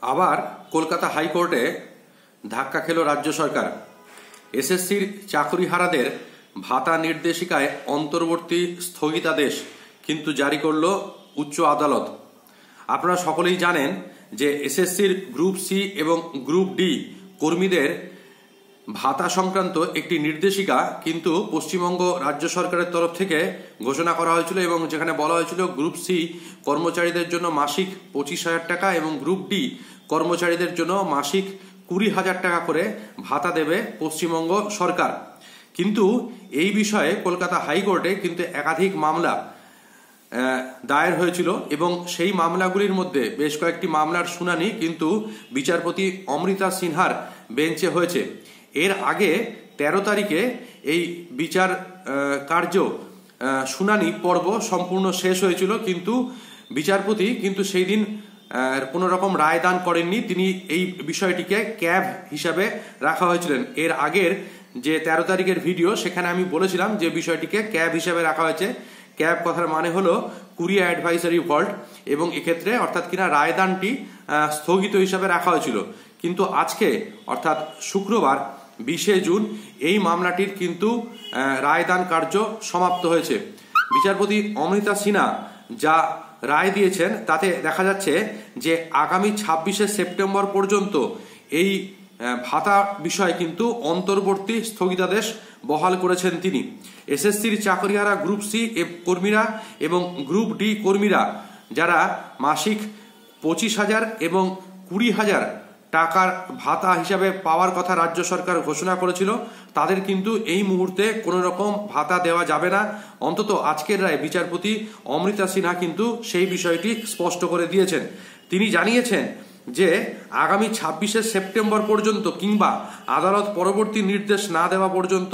আবার কলকাতা হাইকোর্টে ধাক্কা খেল রাজ্য সরকার। এসএসসির চাকরিহারাদের ভাতা নির্দেশিকায় অন্তর্বর্তী স্থগিতাদেশ কিন্তু জারি করল উচ্চ আদালত। আপনারা সকলেই জানেন যে এসএসসির গ্রুপ সি এবং গ্রুপ ডি কর্মীদের ভাতা সংক্রান্ত একটি নির্দেশিকা কিন্তু পশ্চিমবঙ্গ রাজ্য সরকারের তরফ থেকে ঘোষণা করা হয়েছিল এবং যেখানে বলা হয়েছিল গ্রুপ সি কর্মচারীদের জন্য মাসিক 25,000 টাকা এবং গ্রুপ ডি কর্মচারীদের জন্য মাসিক 20,000 টাকা করে ভাতা দেবে পশ্চিমবঙ্গ সরকার। কিন্তু এই বিষয়ে কলকাতা হাইকোর্টে কিন্তু একাধিক মামলা দায়ের হয়েছিল এবং সেই মামলাগুলির মধ্যে বেশ কয়েকটি মামলার শুনানি কিন্তু বিচারপতি অমৃতা সিনহার বেঞ্চে হয়েছে। এর আগে 13 তারিখে এই বিচার কার্য শুনানি পর্ব সম্পূর্ণ শেষ হয়েছিল, কিন্তু বিচারপতি কিন্তু সেই দিন কোনো রকম রায় দান করেননি। তিনি এই বিষয়টিকে ক্যাব হিসাবে রাখা হয়েছিলেন। এর আগের যে 13 তারিখের ভিডিও সেখানে আমি বলেছিলাম যে বিষয়টিকে ক্যাব হিসাবে রাখা হয়েছে। ক্যাব কথার মানে হলো কুরিয়ার অ্যাডভাইসারি ভল্ট, এবং এক্ষেত্রে অর্থাৎ কিনা রায়দানটি স্থগিত হিসাবে রাখা হয়েছিল। কিন্তু আজকে অর্থাৎ শুক্রবার 20শে জুন এই মামলাটির কিন্তু রায়দান কার্য সমাপ্ত হয়েছে। বিচারপতি অমৃতা সিনহা যা রায় দিয়েছেন তাতে দেখা যাচ্ছে যে আগামী 26শে সেপ্টেম্বর পর্যন্ত এই ভাতা বিষয়ে কিন্তু অন্তর্বর্তী স্থগিতাদেশ বহাল করেছেন তিনি। এসএসসির চাকরিহারা গ্রুপ সি কর্মীরা এবং গ্রুপ ডি কর্মীরা যারা মাসিক 25,000 এবং 20,000 টাকার ভাতা হিসাবে পাওয়ার কথা রাজ্য সরকার ঘোষণা করেছিল, তাদের কিন্তু এই মুহূর্তে কোনো রকম ভাতা দেওয়া যাবে না। অন্তত আজকের রায়ে বিচারপতি অমৃতা সিনহা কিন্তু সেই বিষয়টি স্পষ্ট করে দিয়েছেন। তিনি জানিয়েছেন যে আগামী 26শে সেপ্টেম্বর পর্যন্ত কিংবা আদালত পরবর্তী নির্দেশ না দেওয়া পর্যন্ত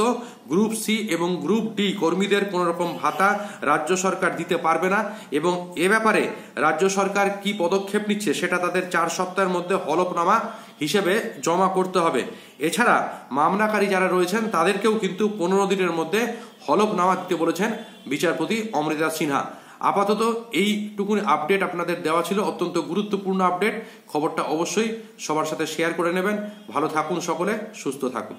গ্রুপ সি এবং গ্রুপ ডি কর্মীদের কোনো রকম ভাতা রাজ্য সরকার দিতে পারবে না, এবং এ ব্যাপারে রাজ্য সরকার কি পদক্ষেপ নিচ্ছে সেটা তাদের 4 সপ্তাহের মধ্যে হলফনামা হিসেবে জমা করতে হবে। এছাড়া মামলাকারী যারা রয়েছেন তাদেরকেও কিন্তু 15 দিনের মধ্যে হলফনামা দিতে বলেছেন বিচারপতি অমৃতা সিনহা। আপাতত এইটুকুনি আপডেট আপনাদের দেওয়া ছিল, অত্যন্ত গুরুত্বপূর্ণ আপডেট। খবরটা অবশ্যই সবার সাথে শেয়ার করে নেবেন। ভালো থাকুন সকলে, সুস্থ থাকুন।